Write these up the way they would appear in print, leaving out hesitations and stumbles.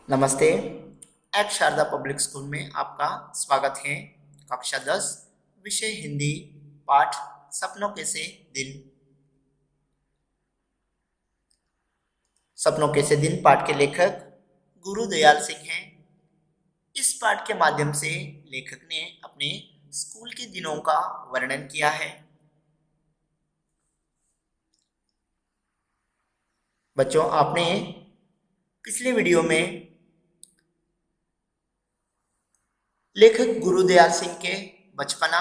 नमस्ते। Eight Sharda public school में आपका स्वागत है। कक्षा 10 विषय हिंदी पाठ सपनों के से दिन। सपनों के से दिन पाठ के लेखक गुरुदयाल सिंह हैं। इस पाठ के माध्यम से लेखक ने अपने स्कूल के दिनों का वर्णन किया है। बच्चों, आपने पिछले वीडियो में लेखक गुरुदयाल सिंह के बचपना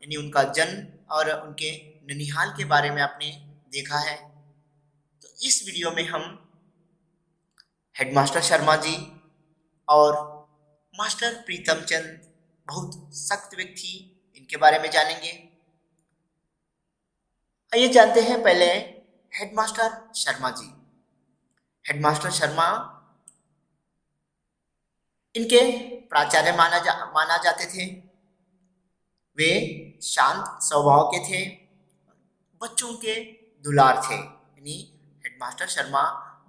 यानी उनका जन्म और उनके ननिहाल के बारे में आपने देखा है। तो इस वीडियो में हम हेडमास्टर शर्मा जी और मास्टर प्रीतम चंद, बहुत सख्त व्यक्ति, इनके बारे में जानेंगे। आइए जानते हैं पहले हेडमास्टर शर्मा जी। हेडमास्टर शर्मा इनके प्राचार्य माना जाते थे। वे शांत स्वभाव के थे, बच्चों के दुलार थे। यानी हेडमास्टर शर्मा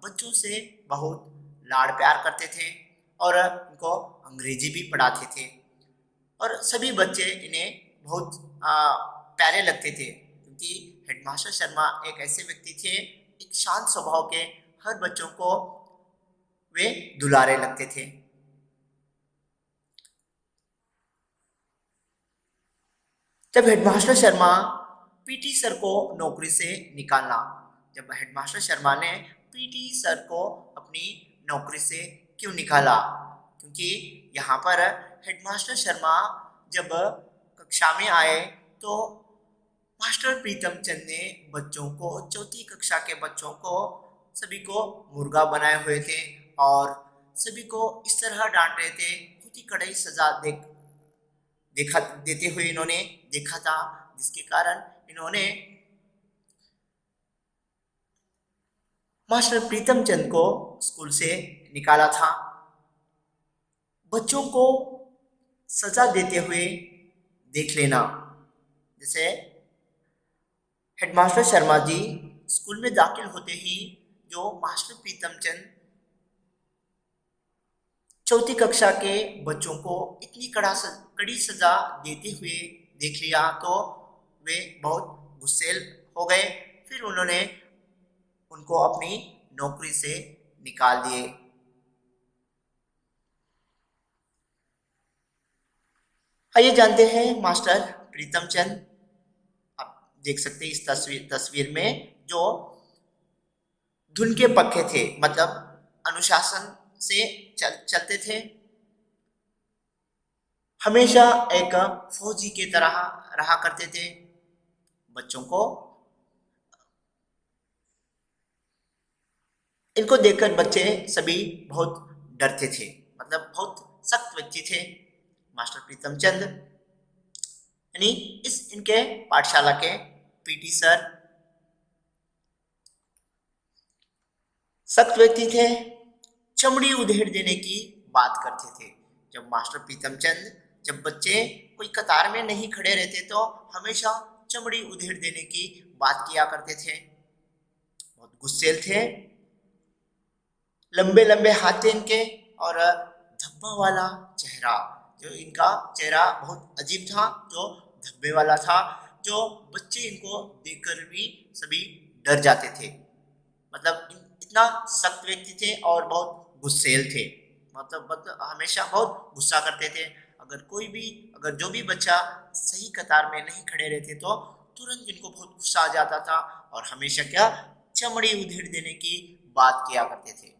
बच्चों से बहुत लाड़ प्यार करते थे और उनको अंग्रेजी भी पढ़ाते थे और सभी बच्चे इन्हें बहुत प्यारे लगते थे, क्योंकि हेडमास्टर शर्मा एक ऐसे व्यक्ति थे, एक शांत स्वभाव के, हर बच्चों को वे दुलारे लगते थे। जब हेडमास्टर शर्मा पीटी सर को नौकरी से निकालना, जब हेडमास्टर शर्मा ने पीटी सर को अपनी नौकरी से क्यों निकाला, क्योंकि यहाँ पर हेडमास्टर शर्मा जब कक्षा में आए तो मास्टर प्रीतम चंद ने बच्चों को, चौथी कक्षा के बच्चों को, सभी को मुर्गा बनाए हुए थे और सभी को इस तरह डांट रहे थे, बहुत ही कड़ाई सजा देखा देते हुए इन्होंने देखा था, जिसके कारण इन्होंने मास्टर प्रीतम चंद को स्कूल से निकाला था। बच्चों को सजा देते हुए देख लेना। जैसे हेडमास्टर शर्मा जी स्कूल में दाखिल होते ही जो मास्टर प्रीतम चंद चौथी कक्षा के बच्चों को इतनी कड़ी सजा देते हुए देख लिया तो वे बहुत गुस्सेल हो गए। फिर उन्होंने उनको अपनी नौकरी से निकाल दिए। आइए जानते हैं मास्टर प्रीतम चंद। आप देख सकते हैं इस तस्वीर में जो धुन के पक्के थे, मतलब अनुशासन से चलते थे, हमेशा एक फौजी के तरह रहा करते थे। बच्चों को इनको देखकर बच्चे सभी बहुत डरते थे, मतलब बहुत सख्त व्यक्ति थे मास्टर प्रीतम चंद। यानी इस इनके पाठशाला के पीटी सर सख्त व्यक्ति थे, चमड़ी उधेड़ देने की बात करते थे। जब मास्टर प्रीतम चंद, जब बच्चे कोई कतार में नहीं खड़े रहते तो हमेशा चमड़ी उधेड़ देने की बात किया करते थे। बहुत गुस्सेल थे, लंबे लंबे हाथ थे इनके और धब्बा वाला चेहरा, जो इनका चेहरा बहुत अजीब था, जो धब्बे वाला था, जो बच्चे इनको देखकर भी सभी डर जाते थे। मतलब इतना सख्त व्यक्ति थे और बहुत गुस्सेल थे, मतलब हमेशा बहुत गुस्सा करते थे। अगर जो भी बच्चा सही कतार में नहीं खड़े रहते तो तुरंत इनको बहुत गुस्सा आ जाता था और हमेशा क्या, चमड़ी उधेड़ देने की बात किया करते थे।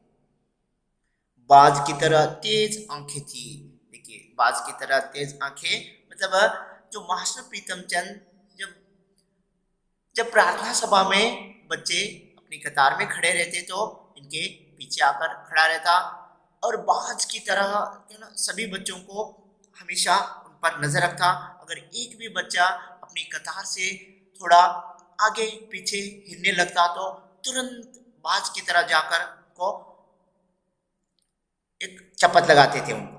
बाज की तरह तेज आंखें थी। देखिए, बाज की तरह तेज आंखें, मतलब जो मास्टर प्रीतम चंद जब जब प्रार्थना सभा में बच्चे अपनी कतार में खड़े रहते तो इनके पीछे आकर खड़ा रहता और बाज की तरह सभी बच्चों को हमेशा उन पर नजर रखता। अगर एक भी बच्चा अपनी कतार से थोड़ा आगे पीछे हिलने लगता तो तुरंत बाज की तरह जाकर को एक चपत लगाते थे उनको।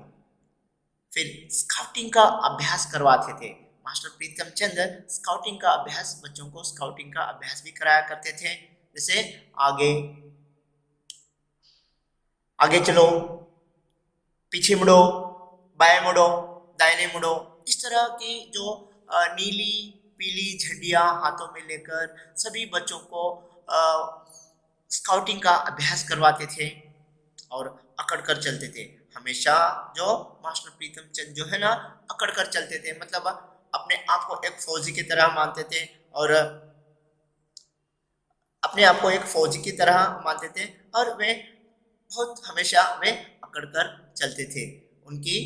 फिर स्काउटिंग का अभ्यास करवाते थे। मास्टर प्रीतम चंद स्काउटिंग का अभ्यास, बच्चों को स्काउटिंग का अभ्यास भी कराया करते थे। जैसे आगे आगे चलो, पीछे मुड़ो, बाएं मुड़ो, दाहिने मुड़ो, इस तरह की जो नीली पीली झंडियां हाथों में लेकर सभी बच्चों को स्काउटिंग का अभ्यास करवाते थे और अकड़ कर चलते थे। हमेशा जो मास्टर प्रीतम चंद जो है ना, अकड़ कर चलते थे, मतलब अपने आप को एक फौजी की तरह मानते थे और अपने आप को एक फौजी की तरह मानते थे और वे बहुत हमेशा वे अकड़ कर चलते थे। उनकी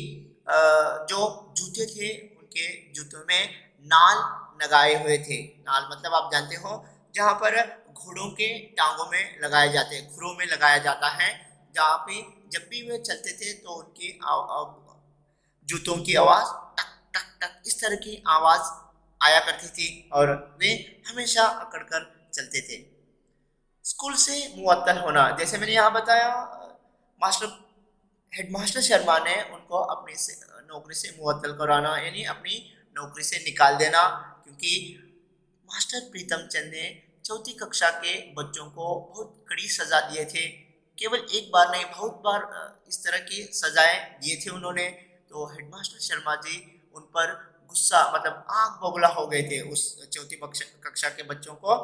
जो जूते थे, उनके जूतों में नाल लगाए हुए थे। नाल मतलब आप जानते हो, जहाँ पर घोड़ों के टांगों में लगाए जाते, खुरों में लगाया जाता है, जहाँ पे जब भी वे चलते थे तो उनकी जूतों की आवाज टक टक टक इस तरह की आवाज आया करती थी और वे हमेशा अकड़ कर चलते थे। स्कूल से मुअत्तल होना, जैसे मैंने यहाँ बताया, मास्टर हेडमास्टर शर्मा ने उनको अपनी से नौकरी से मुअत्तल कराना, यानी अपनी नौकरी से निकाल देना, क्योंकि मास्टर प्रीतम चंद ने चौथी कक्षा के बच्चों को बहुत कड़ी सजा दिए थे। केवल एक बार नहीं, बहुत बार इस तरह की सजाएं दिए थे उन्होंने। तो हेडमास्टर शर्मा जी उन पर गुस्सा, मतलब आग बबूला हो गए थे उस चौथी कक्षा के बच्चों को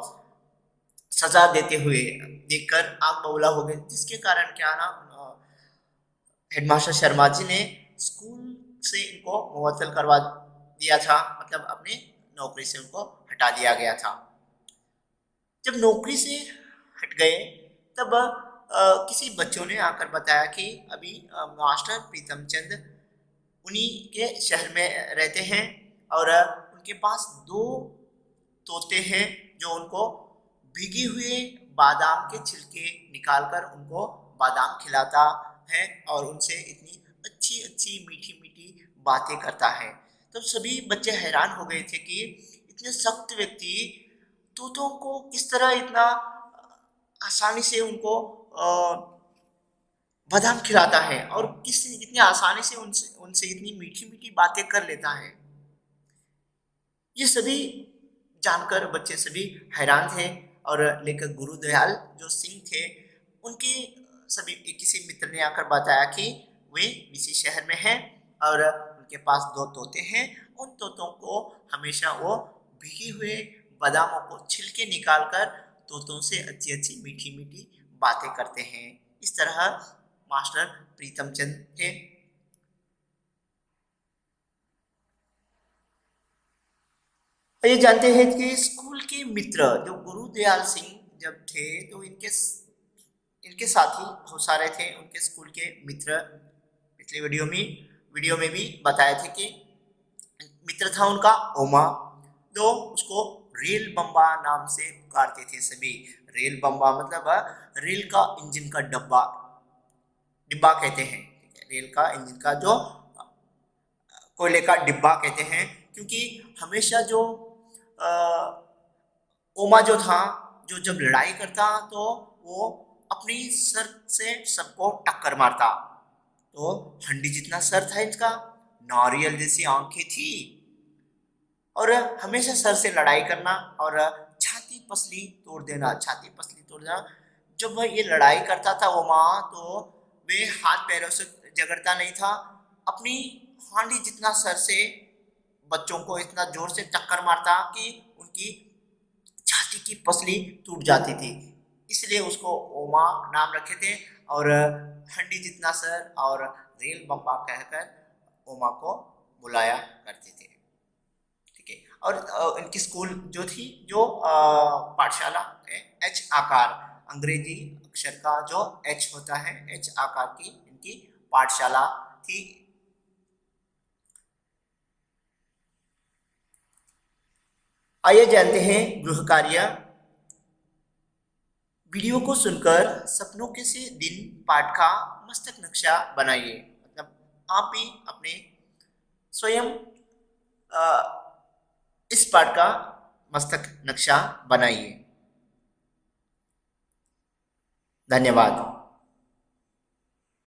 सजा देते हुए देखकर आग बबूला हो गए, जिसके कारण क्या ना, हेडमास्टर शर्मा जी ने स्कूल से इनको मुअत्तल करवा दिया था, मतलब अपनी नौकरी से उनको हटा दिया गया था। जब नौकरी से हट गए तब किसी बच्चों ने आकर बताया कि अभी मास्टर प्रीतम चंद उन्हीं के शहर में रहते हैं और उनके पास दो तोते हैं जो उनको भीगे हुए बादाम के छिलके निकालकर उनको बादाम खिलाता है और उनसे इतनी अच्छी अच्छी मीठी मीठी बातें करता है। तो सभी बच्चे हैरान हो गए थे कि इतने सख्त व्यक्ति तोतों को किस तरह इतना आसानी से उनको बादाम खिलाता है और किस इतनी आसानी से उनसे उनसे इतनी मीठी मीठी बातें कर लेता है। ये सभी जानकर बच्चे सभी हैरान थे और लेखक गुरुदयाल जो सिंह थे, उनके सभी किसी मित्र ने आकर बताया कि वे इसी शहर में हैं और उनके पास दो तोते हैं। उन तोतों को हमेशा वो भीगे हुए बादामों को छिलके निकालकर तोतों से अच्छी अच्छी मीठी मीठी बातें करते हैं। इस तरह मास्टर प्रीतम चंद थे। ये जानते हैं कि स्कूल के मित्र जो गुरुदयाल सिंह जब थे तो इनके साथी बहुत सारे थे, उनके स्कूल के मित्र। पिछले वीडियो में भी बताए थे कि मित्र था उनका ओमा, जो उसको रेल बम्बा नाम से पुकारते थे सभी। रेल बम्बा मतलब रेल का इंजन का डब्बा, डिब्बा कहते हैं। रेल का इंजन का जो कोयले का डिब्बा कहते हैं, क्योंकि हमेशा जो ओमा जो था, जो जब लड़ाई करता तो वो अपनी सर से सबको टक्कर मारता। तो हंडी जितना सर था इसका, नारियल जैसी आंखें थी और हमेशा सर से लड़ाई करना और छाती पसली तोड़ देना, छाती पसली तोड़ देना। जब वह ये लड़ाई करता था ओमा, तो वे हाथ पैरों से झगड़ता नहीं था, अपनी हांडी जितना सर से बच्चों को इतना जोर से टक्कर मारता कि उनकी छाती की पसली टूट जाती थी। इसलिए उसको ओमा नाम रखे थे और हंडी जितना सर और रेल बम्बा कहकर ओमा को बुलाया करते थे। ठीक है। और इनकी स्कूल जो थी, जो पाठशाला एच आकार, अंग्रेजी अक्षर का जो एच होता है, एच आकार की इनकी पाठशाला थी। आइए जानते हैं गृह कार्य। वीडियो को सुनकर सपनों के से दिन पाठ का मस्तक नक्शा बनाइए, मतलब आप भी अपने स्वयं इस पाठ का मस्तक नक्शा बनाइए। धन्यवाद।